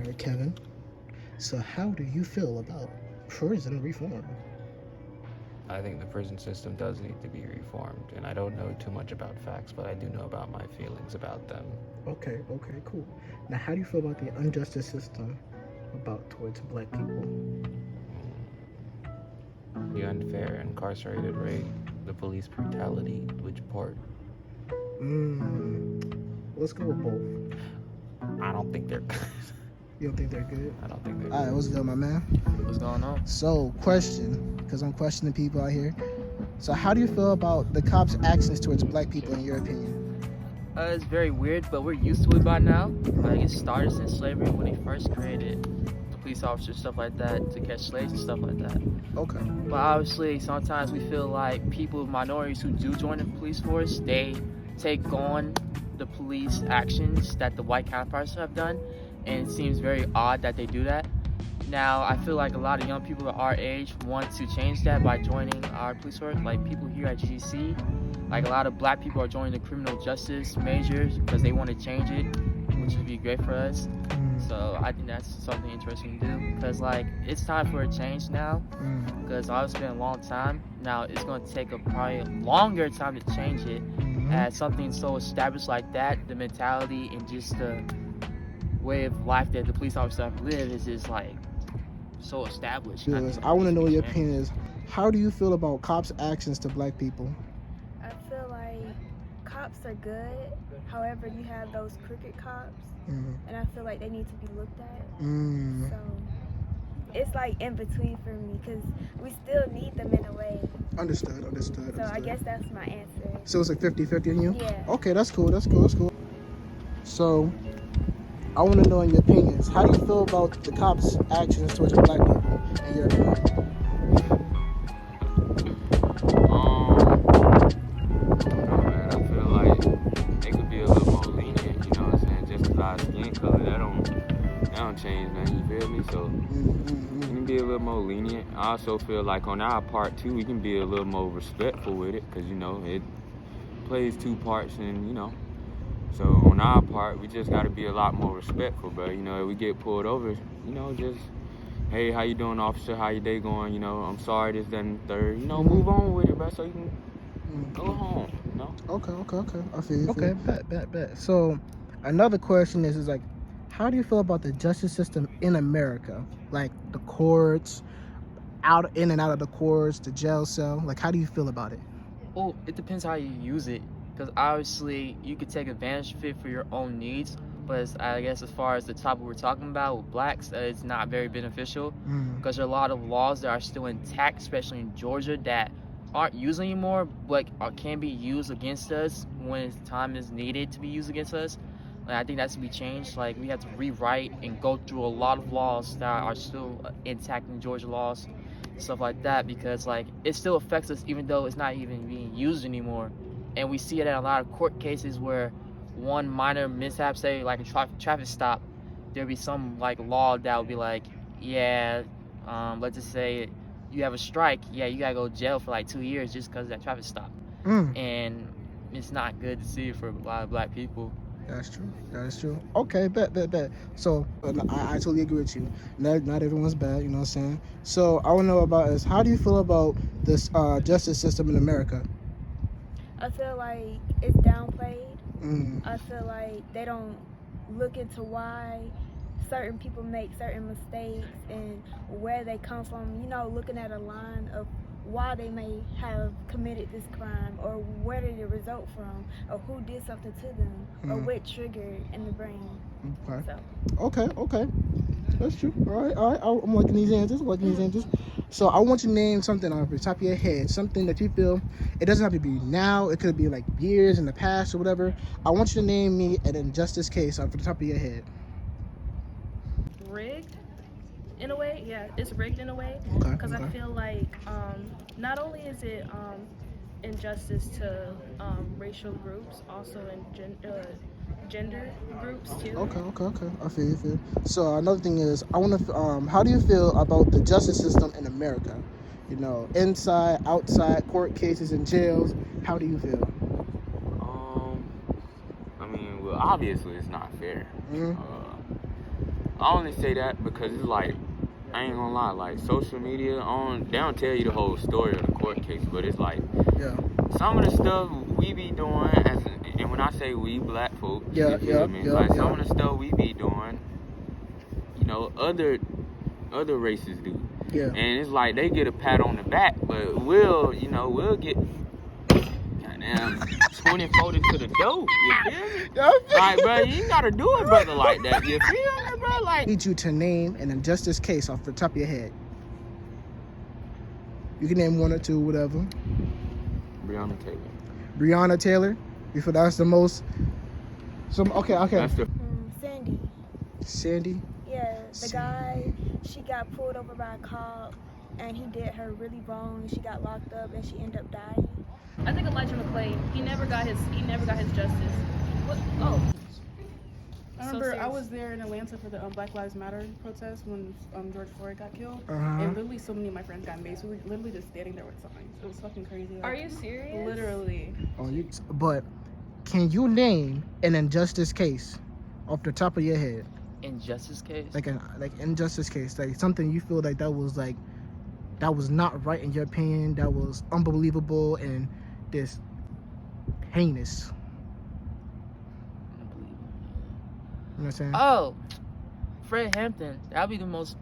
right, Kevin. So, how do you feel about prison reform? I think the prison system does need to be reformed, and I don't know too much about facts, but I do know about my feelings about them. Okay, okay, cool. Now, how do you feel about the injustice system about towards black people? The unfair incarcerated rate, the police brutality, which part? Mm, let's go with both. I don't think they're good. You don't think they're good? I don't think they're All right, good. what's good, my man? What's going on? So, question, because I'm questioning people out here. So, how do you feel about the cops' actions towards black people, in your opinion? It's very weird, but we're used to it by now. Like, it started since slavery when they first created the police officers, stuff like that, to catch slaves and stuff like that. Okay. But obviously, sometimes we feel like people, minorities who do join the police force, they take on the police actions that the white counterparts have done, and it seems very odd that they do that. Now, I feel like a lot of young people our age want to change that by joining our police force. Like people here at GC, like a lot of black people are joining the criminal justice majors because they want to change it, which would be great for us. So I think that's something interesting to do because like it's time for a change now because obviously it's been a long time. Now it's going to take probably a longer time to change it as something so established like that, the mentality and just the way of life that the police officers have lived is just like so established. Yes, I want to know what your opinion is. How do you feel about cops' actions to black people? I feel like cops are good. However, you have those crooked cops, and I feel like they need to be looked at. So it's like in between for me because we still need them in a way. Understood. So I guess that's my answer. So it's like 50-50 in you? Yeah. Okay, that's cool. So, I want to know in your opinions, how do you feel about the cops' actions towards black people in your opinion? Man, I feel like they could be a little more lenient, you know what I'm saying? Just because our skin color, that don't change nothing, you feel me? So, we can be a little more lenient. I also feel like on our part, too, we can be a little more respectful with it because, you know, it plays two parts and, you know. So on our part, we just got to be a lot more respectful, bro. You know, if we get pulled over, you know, just, hey, how you doing, officer? How your day going? You know, I'm sorry, this, that, and the third. You know, move on with it, bro, so you can go home, you know? Okay. I feel you. Okay, bet. So, another question is like, how do you feel about the justice system in America? Like, the courts, in and out of the courts, the jail cell. Like, how do you feel about it? Well, it depends how you use it. Because obviously, you could take advantage of it for your own needs. But I guess as far as the topic we're talking about with blacks, it's not very beneficial. Because there are a lot of laws that are still intact, especially in Georgia, that aren't used anymore, but can be used against us when time is needed to be used against us. And I think that's to be changed. Like, we have to rewrite and go through a lot of laws that are still intact in Georgia laws, stuff like that, because, like, it still affects us even though it's not even being used anymore. And we see it in a lot of court cases where one minor mishap, say like a traffic stop, there'll be some like law that will be like, yeah, let's just say you have a strike, yeah, you gotta go to jail for like 2 years just because of that traffic stop. And it's not good to see for a lot of black people. That's true. Okay, bet. So, I totally agree with you. Not everyone's bad, you know what I'm saying? So, I want to know about is, how do you feel about this justice system in America? I feel like it's downplayed. I feel like they don't look into why certain people make certain mistakes and where they come from. You know, looking at a line of why they may have committed this crime or where did it result from or who did something to them or what triggered in the brain. Okay. That's true. All right. I'm liking these answers. So I want you to name something off the top of your head, something that you feel, it doesn't have to be now, it could be like years in the past or whatever. I want you to name me an injustice case off the top of your head. Rigged in a way, yeah, it's rigged in a way because I feel like not only is it injustice to racial groups, also in gender groups too. Okay. I feel you. So another thing is, I want to. How do you feel about the justice system in America? You know, inside, outside, court cases and jails. How do you feel? I mean, well, obviously it's not fair. I only say that because it's like, I ain't gonna lie, like social media they don't tell you the whole story of the court case, but it's like, Yeah. some of the stuff we be doing, and when I say we, black folk, you feel me? Like some of the stuff we be doing, you know, other races do. Yeah. And it's like they get a pat on the back, but we'll get goddamn 20 40 to the door. You feel me? Like, bro, you ain't gotta do it, brother, like that. You feel me, bro? Like, I need you to name an injustice case off the top of your head. You can name one or two, whatever. Breonna Taylor. You feel that's the most? Okay. That's the Sandy. Yeah, the guy, she got pulled over by a cop, and he did her really wrong. She got locked up, and she ended up dying. I think Elijah McClain. He never got his justice. What? Oh. I remember I was there in Atlanta for the Black Lives Matter protest when George Floyd got killed, and literally so many of my friends got maced. We were literally just standing there with signs. It was fucking crazy. Like, Are you serious? Literally. But can you name an injustice case off the top of your head? Injustice case? Like injustice case, like something you feel like that was not right in your opinion, that was unbelievable and this heinous. You know what I'm saying? Oh, Fred Hampton. That'd be the most